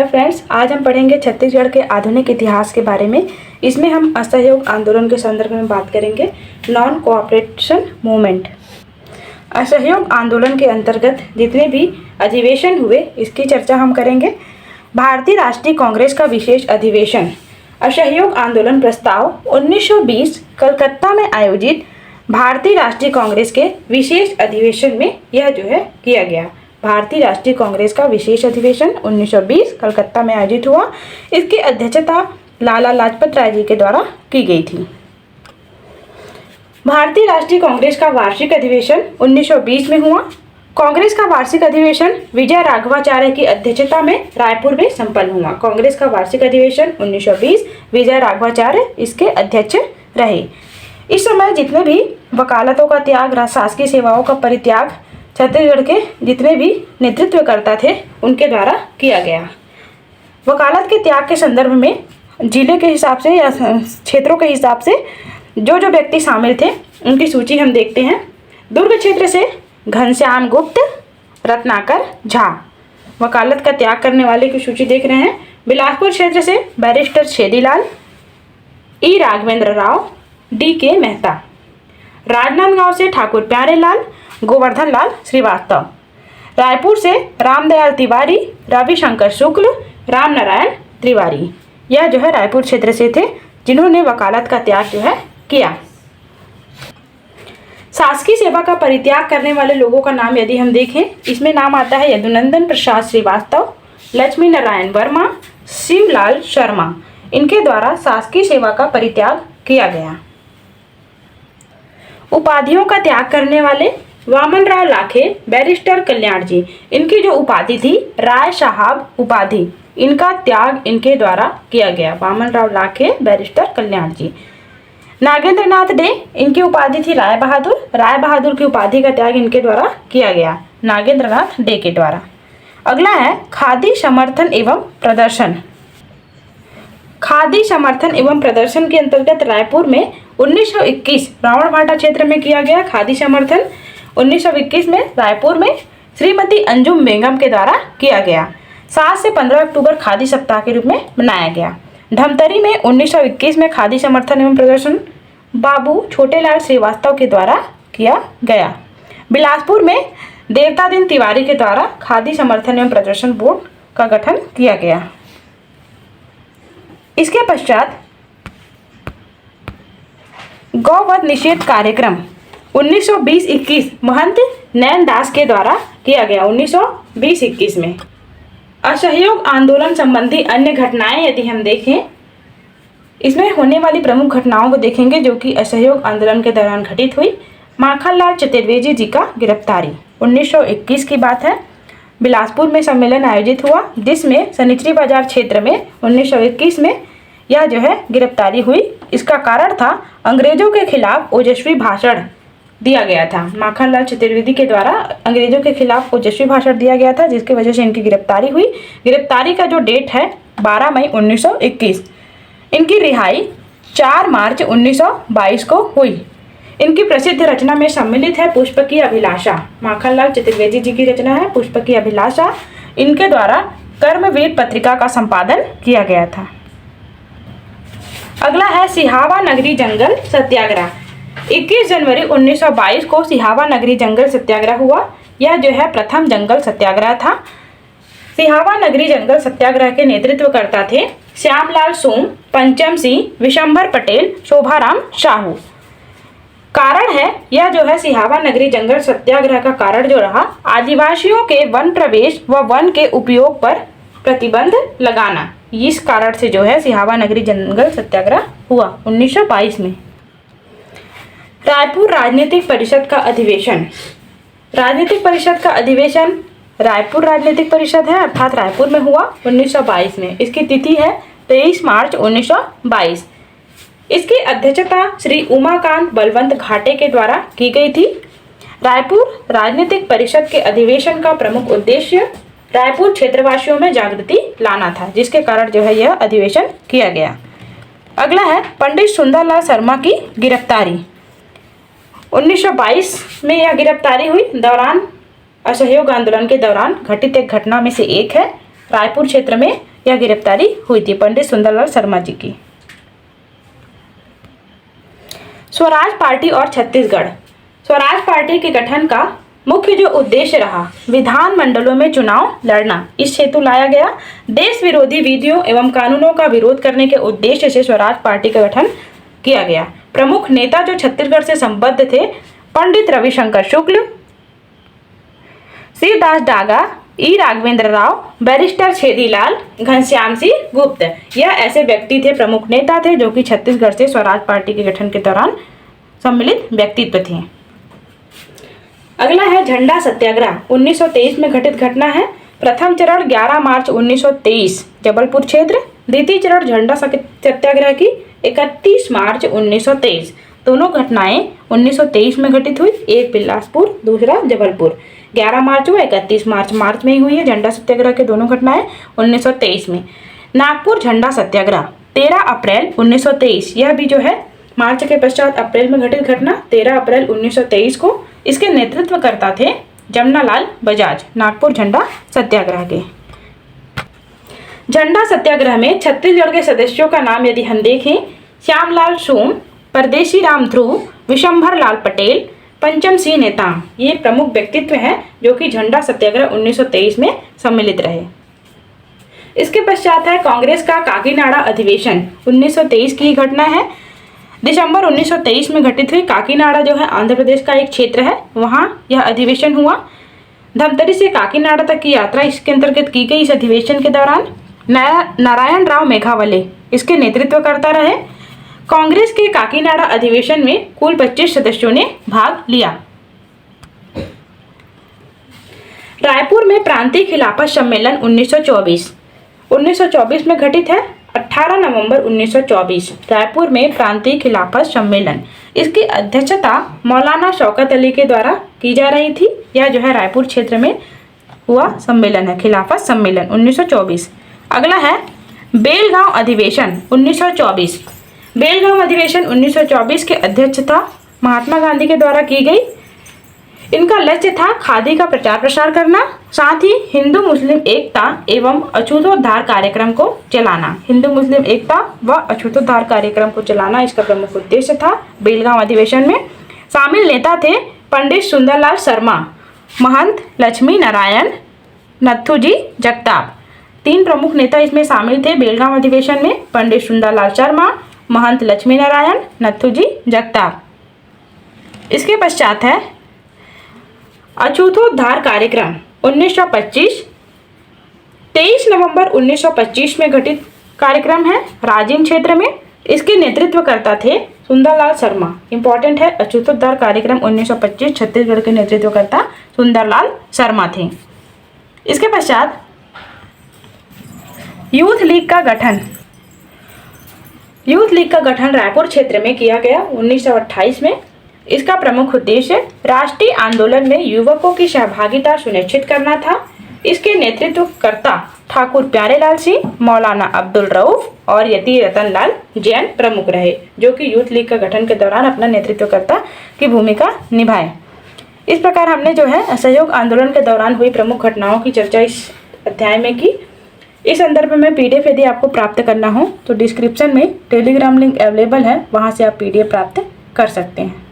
Friends, आज हम पढ़ेंगे छत्तीसगढ़ के आधुनिक इतिहास के बारे में। इसमें हम असहयोग आंदोलन के संदर्भ में बात करेंगे। Non cooperation movement. असहयोग आंदोलन के अंतर्गत जितने भी अधिवेशन हुए इसकी चर्चा हम करेंगे। भारतीय राष्ट्रीय कांग्रेस का विशेष अधिवेशन असहयोग आंदोलन प्रस्ताव 1920 कलकत्ता में आयोजित भारतीय राष्ट्रीय कांग्रेस के विशेष अधिवेशन में यह जो है किया गया। भारतीय राष्ट्रीय कांग्रेस का विशेष अधिवेशन 1920 कलकत्ता में आयोजित हुआ। इसकी अध्यक्षता लाला लाजपत राय जी के द्वारा की गई थी। भारतीय राष्ट्रीय कांग्रेस का वार्षिक अधिवेशन 1920 में हुआ। कांग्रेस का वार्षिक अधिवेशन विजय राघवाचार्य की अध्यक्षता में रायपुर में संपन्न हुआ। कांग्रेस का वार्षिक अधिवेशन 1920 विजय राघवाचार्य इसके अध्यक्ष रहे। इस समय जितने भी वकालतों का त्याग, शासकीय सेवाओं का परित्याग छत्तीसगढ़ के जितने भी नेतृत्वकर्ता थे उनके द्वारा किया गया। वकालत के त्याग के संदर्भ में जिले के हिसाब से या क्षेत्रों के हिसाब से जो व्यक्ति शामिल थे उनकी सूची हम देखते हैं। दुर्ग क्षेत्र से घनश्याम गुप्त, रत्नाकर झा वकालत का त्याग करने वाले की सूची देख रहे हैं। बिलासपुर क्षेत्र से बैरिस्टर छेदीलाल, ई राघवेंद्र राव, डी के मेहता। राजनांदगांव से ठाकुर प्यारेलाल, गोवर्धन लाल श्रीवास्तव। रायपुर से रामदयाल तिवारी, रविशंकर शुक्ल, राम नारायण तिवारी। यह जो है रायपुर क्षेत्र से थे जिन्होंने वकालत का त्याग जो है किया। शासकीय सेवा का परित्याग करने वाले लोगों का नाम यदि हम देखें, इसमें नाम आता है यदुनंदन प्रसाद श्रीवास्तव, लक्ष्मी नारायण वर्मा, शिवलाल शर्मा। इनके द्वारा शासकीय सेवा का परित्याग किया गया। उपाधियों का त्याग करने वाले वामनराव लाखे, बैरिस्टर कल्याण जी। इनकी जो उपाधि थी राय साहब उपाधि, इनका त्याग इनके द्वारा किया गया। वामनराव लाखे, बैरिस्टर कल्याण जी। नागेंद्र नाथ डे, इनकी उपाधि थी राय बहादुर। राय बहादुर की उपाधि का त्याग इनके द्वारा किया गया, नागेंद्र नाथ डे के द्वारा। अगला है खादी समर्थन एवं प्रदर्शन। खादी समर्थन एवं प्रदर्शन के अंतर्गत रायपुर में 1921 रावणभाटा क्षेत्र में किया गया खादी समर्थन। 1921 में रायपुर में श्रीमती अंजुम बेगम के द्वारा किया गया। 7 से 15 अक्टूबर खादी सप्ताह के रूप में मनाया गया। धमतरी में 1921 में खादी समर्थन एवं प्रदर्शन बाबू छोटेलाल श्रीवास्तव के द्वारा किया गया। बिलासपुर में देवता दिन तिवारी के द्वारा खादी समर्थन एवं प्रदर्शन बोर्ड का गठन किया गया। इसके पश्चात गौवध निषेध कार्यक्रम 1920-21 महंत नैन दास के द्वारा किया गया। 1920-21 में असहयोग आंदोलन संबंधी अन्य घटनाएं यदि हम देखें, इसमें होने वाली प्रमुख घटनाओं को देखेंगे जो कि असहयोग आंदोलन के दौरान घटित हुई। माखनलाल चतुर्वेदी जी का गिरफ्तारी 1921 की बात है। बिलासपुर में सम्मेलन आयोजित हुआ जिसमें सनिचरी बाजार क्षेत्र में 1921 में यह जो है गिरफ्तारी हुई। इसका कारण था अंग्रेजों के खिलाफ ओजस्वी भाषण दिया गया था। माखनलाल चतुर्वेदी के द्वारा अंग्रेजों के खिलाफ ओजस्वी भाषण दिया गया था जिसकी वजह से इनकी गिरफ्तारी हुई। गिरफ्तारी का जो डेट है 12 मई 1921। इनकी रिहाई 4 मार्च 1922 को हुई। इनकी प्रसिद्ध रचना में सम्मिलित है पुष्प की अभिलाषा। माखनलाल चतुर्वेदी जी की रचना है पुष्प की अभिलाषा। इनके द्वारा कर्मवीर पत्रिका का संपादन किया गया था। अगला है सिहावा नगरी जंगल सत्याग्रह। 21 जनवरी 1922 को सिहावा नगरी जंगल सत्याग्रह हुआ। यह जो है प्रथम जंगल सत्याग्रह था। सिहावा नगरी जंगल सत्याग्रह के नेतृत्वकर्ता थे श्यामलाल सोम, पंचम सिंह, विशंभर पटेल, शोभाराम साहू। कारण है यह जो है सिहावा नगरी जंगल सत्याग्रह का कारण जो रहा आदिवासियों के वन प्रवेश व वन के उपयोग पर प्रतिबंध लगाना। इस कारण से जो है सिहावा नगरी जंगल सत्याग्रह हुआ 1922 में। रायपुर राजनीतिक परिषद का अधिवेशन। राजनीतिक परिषद का अधिवेशन रायपुर राजनीतिक परिषद है अर्थात रायपुर में हुआ 1922 में। इसकी तिथि है 23 मार्च 1922। इसकी अध्यक्षता श्री उमाकांत बलवंत घाटे के द्वारा की गई थी। रायपुर राजनीतिक परिषद के अधिवेशन का प्रमुख उद्देश्य रायपुर क्षेत्रवासियों में जागृति लाना था जिसके कारण जो है यह अधिवेशन किया गया। अगला है पंडित सुंदरलाल शर्मा की गिरफ्तारी। 1922 में यह गिरफ्तारी हुई दौरान असहयोग आंदोलन के दौरान घटित एक घटना में से एक है। रायपुर क्षेत्र में यह गिरफ्तारी हुई थी पंडित सुंदरलाल शर्मा जी की। स्वराज पार्टी और छत्तीसगढ़। स्वराज पार्टी के गठन का मुख्य जो उद्देश्य रहा विधान मंडलों में चुनाव लड़ना, इस हेतु लाया गया। देश विरोधी विधियों एवं कानूनों का विरोध करने के उद्देश्य से स्वराज पार्टी का गठन किया गया। प्रमुख नेता जो छत्तीसगढ़ से संबद्ध थे पंडित रविशंकर शुक्ल, शिवदास डागा, ई राघवेंद्र राव, बैरिस्टर छेदीलाल, घनश्याम सिंह गुप्त, यह ऐसे व्यक्ति थे, प्रमुख नेता थे जो कि छत्तीसगढ़ से स्वराज पार्टी के गठन के दौरान सम्मिलित व्यक्तित्व थे। अगला है झंडा सत्याग्रह। 1923 में घटित घटना है। प्रथम चरण 11 मार्च 1923 जबलपुर क्षेत्र, द्वितीय चरण झंडा सत्याग्रह की 31 मार्च 1923। दोनों घटनाएं 1923 में घटित हुई, एक बिलासपुर दूसरा जबलपुर। 11 मार्च व 31 मार्च में ही हुई है झंडा सत्याग्रह के दोनों घटनाएं 1923 में। नागपुर झंडा सत्याग्रह 13 अप्रैल 1923, यह भी जो है मार्च के पश्चात अप्रैल में घटित घटना 13 अप्रैल 1923 को। इसके नेतृत्वकर्ता थे जमनालाल बजाज, नागपुर झंडा सत्याग्रह के। झंडा सत्याग्रह में छत्तीसगढ़ के सदस्यों का नाम यदि हम देखें, श्यामलाल सोम, परदेशी राम ध्रुव, विशंभर लाल पटेल, पंचम सिंह नेताम, ये प्रमुख व्यक्तित्व हैं जो कि झंडा सत्याग्रह 1923 में सम्मिलित रहे। इसके पश्चात है कांग्रेस का काकीनाडा अधिवेशन, 1923 की घटना है। दिसंबर 1923 में घटित हुई। काकीनाडा जो है आंध्र प्रदेश का एक क्षेत्र है, वहाँ यह अधिवेशन हुआ। धमतरी से काकीनाडा तक की यात्रा इसके अंतर्गत की गई। इस अधिवेशन के दौरान नारायण राव मेघावले इसके नेतृत्वकर्ता रहे। कांग्रेस के काकीनाडा अधिवेशन में कुल 25 सदस्यों ने भाग लिया। रायपुर में प्रांतीय खिलाफत सम्मेलन 1924 में घटित है। 18 नवंबर 1924 रायपुर में प्रांतीय खिलाफत सम्मेलन, इसकी अध्यक्षता मौलाना शौकत अली के द्वारा की जा रही थी। यह जो है रायपुर क्षेत्र में हुआ सम्मेलन है, खिलाफत सम्मेलन 1924। अगला है बेलगांव अधिवेशन 1924। बेलगांव अधिवेशन 1924 की अध्यक्षता महात्मा गांधी के द्वारा की गई। इनका लक्ष्य था खादी का प्रचार प्रसार करना, साथ ही हिंदू मुस्लिम एकता एवं अछूतोद्धार कार्यक्रम को चलाना। हिंदू मुस्लिम एकता व अछूतोद्धार कार्यक्रम को चलाना इसका प्रमुख उद्देश्य था। बेलगांव अधिवेशन में शामिल नेता थे पंडित सुंदरलाल शर्मा, महंत लक्ष्मी नारायण, नथुजी जगताप। 3 प्रमुख नेता इसमें शामिल थे बेलगांव अधिवेशन में, पंडित सुंदरलाल शर्मा, महंत लक्ष्मी नारायण, नथुजी जगताप। इसके पश्चात है अछूतोद्धार कार्यक्रम 1925। 23 नवंबर 1925 में घटित कार्यक्रम है राजिम क्षेत्र में। इसके नेतृत्वकर्ता थे सुंदरलाल शर्मा। इंपॉर्टेंट है, अछूतोद्धार कार्यक्रम 1925 छत्तीसगढ़ के नेतृत्वकर्ता सुंदरलाल शर्मा थे। इसके पश्चात यूथ लीग का गठन। यूथ लीग का गठन रायपुर क्षेत्र में किया गया 1928 में। इसका प्रमुख उद्देश्य राष्ट्रीय आंदोलन में युवकों की सहभागिता सुनिश्चित करना था। इसके नेतृत्वकर्ता ठाकुर प्यारेलाल सिंह, मौलाना अब्दुल रऊफ और यति रतन लाल जैन प्रमुख रहे, जो कि यूथ लीग का गठन के दौरान अपना नेतृत्वकर्ता की भूमिका निभाए। इस प्रकार हमने जो है असहयोग आंदोलन के दौरान हुई प्रमुख घटनाओं की चर्चा इस अध्याय में की। इस संदर्भ में PDF यदि आपको प्राप्त करना हो तो डिस्क्रिप्शन में टेलीग्राम लिंक अवेलेबल है, वहाँ से आप PDF प्राप्त कर सकते हैं।